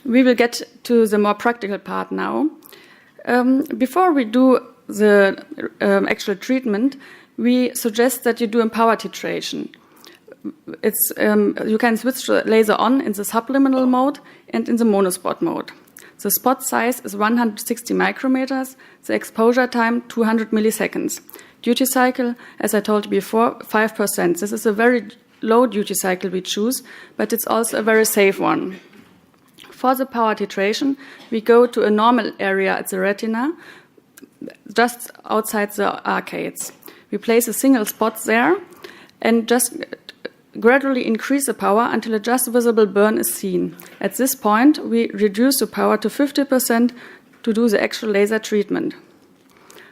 We will get to the more practical part now. Before we do the actual treatment, we suggest that you do a power titration. You can switch the laser on in the subliminal mode and in the monospot mode. The spot size is 160 micrometers, the exposure time 200 milliseconds. Duty cycle, as I told you before, 5%. This is a very low duty cycle we choose, but it's also a very safe one. For the power titration, we go to a normal area at the retina, just outside the arcades. We place a single spot there and just gradually increase the power until a just visible burn is seen. At this point, we reduce the power to 50% to do the actual laser treatment.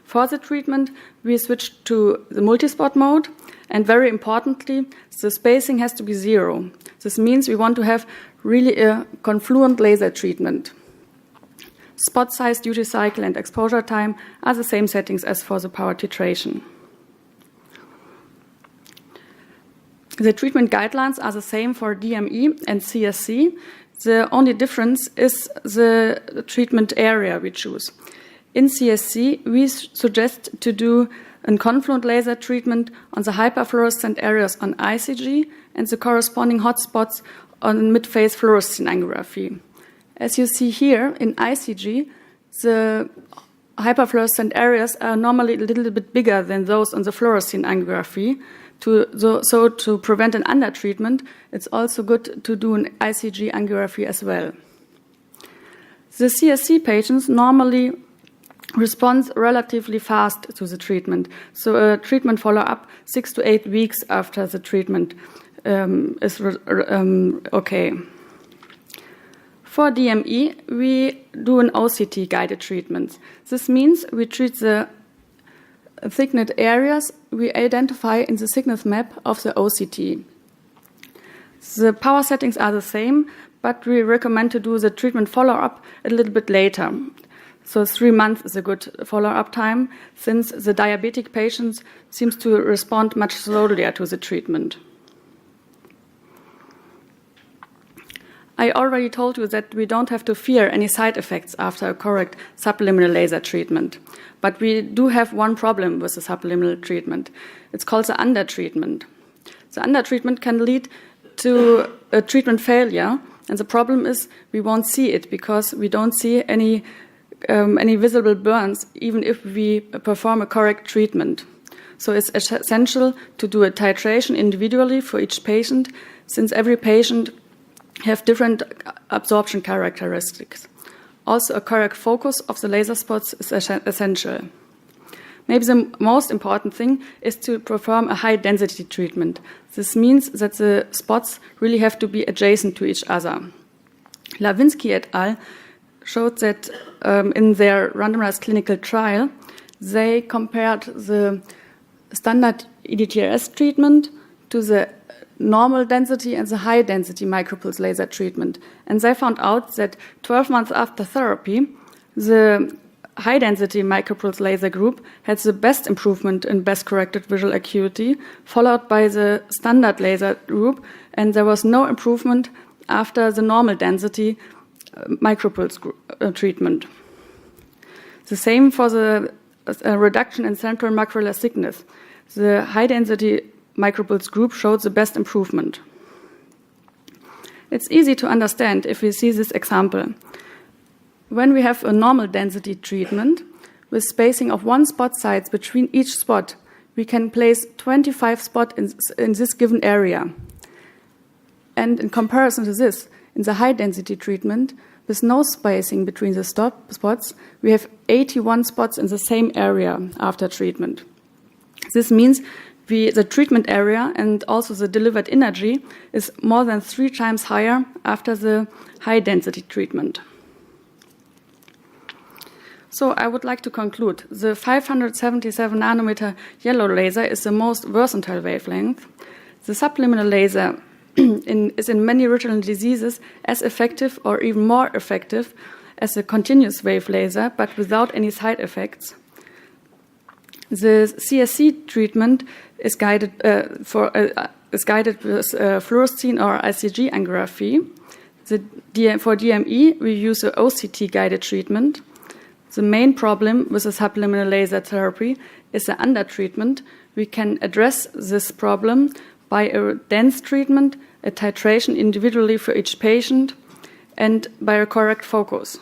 For the treatment, we switch to the multispot mode, and very importantly, the spacing has to be 0. This means we want to have really a confluent laser treatment. Spot size, duty cycle, and exposure time are the same settings as for the power titration. The treatment guidelines are the same for DME and CSC. The only difference is the treatment area we choose. In CSC, we suggest to do a confluent laser treatment on the hyperfluorescent areas on ICG and the corresponding hotspots on mid-phase fluorescein angiography. As you see here, in ICG, the hyperfluorescent areas are normally a little bit bigger than those on the fluorescein angiography. So to prevent an undertreatment, it's also good to do an ICG angiography as well. The CSC patients normally respond relatively fast to the treatment. So a treatment follow-up 6 to 8 weeks after the treatment is okay. For DME, we do an OCT-guided treatment. This means we treat the thicknet areas we identify in the thickness map of the OCT. The power settings are the same, but we recommend to do the treatment follow-up a little bit later. So 3 months is a good follow-up time, since the diabetic patients seems to respond much slowly to the treatment. I already told you that we don't have to fear any side effects after a correct subliminal laser treatment. But we do have one problem with the subliminal treatment. It's called the undertreatment. The undertreatment can lead to a treatment failure, and the problem is we won't see it because we don't see any visible burns, even if we perform a correct treatment. So it's essential to do a titration individually for each patient, since every patient have different absorption characteristics. Also, a correct focus of the laser spots is essential. Maybe the most important thing is to perform a high-density treatment. This means that the spots really have to be adjacent to each other. Lavinsky et al. Showed that in their randomized clinical trial, they compared the standard EDTRS treatment to the normal density and the high density micropulse laser treatment. And they found out that 12 months after therapy, the high density micropulse laser group had the best improvement in best corrected visual acuity, followed by the standard laser group, and there was no improvement after the normal density micropulse treatment. The same for the reduction in central macrolar thickness. The high density micropulse group showed the best improvement. It's easy to understand if we see this example. When we have a normal density treatment with spacing of 1 spot size between each spot, we can place 25 spots in this given area. And in comparison to this, in the high density treatment, with no spacing between the spots, we have 81 spots in the same area after treatment. This means the treatment area and also the delivered energy is more than 3 times higher after the high density treatment. So I would like to conclude. The 577 nanometer yellow laser is the most versatile wavelength. The subliminal laser is in many retinal diseases as effective or even more effective as a continuous wave laser, but without any side effects. The CSC treatment is guided with fluorescein or ICG angiography. For DME, we use an OCT-guided treatment. The main problem with the subliminal laser therapy is the undertreatment. We can address this problem by a dense treatment, a titration individually for each patient, and by a correct focus.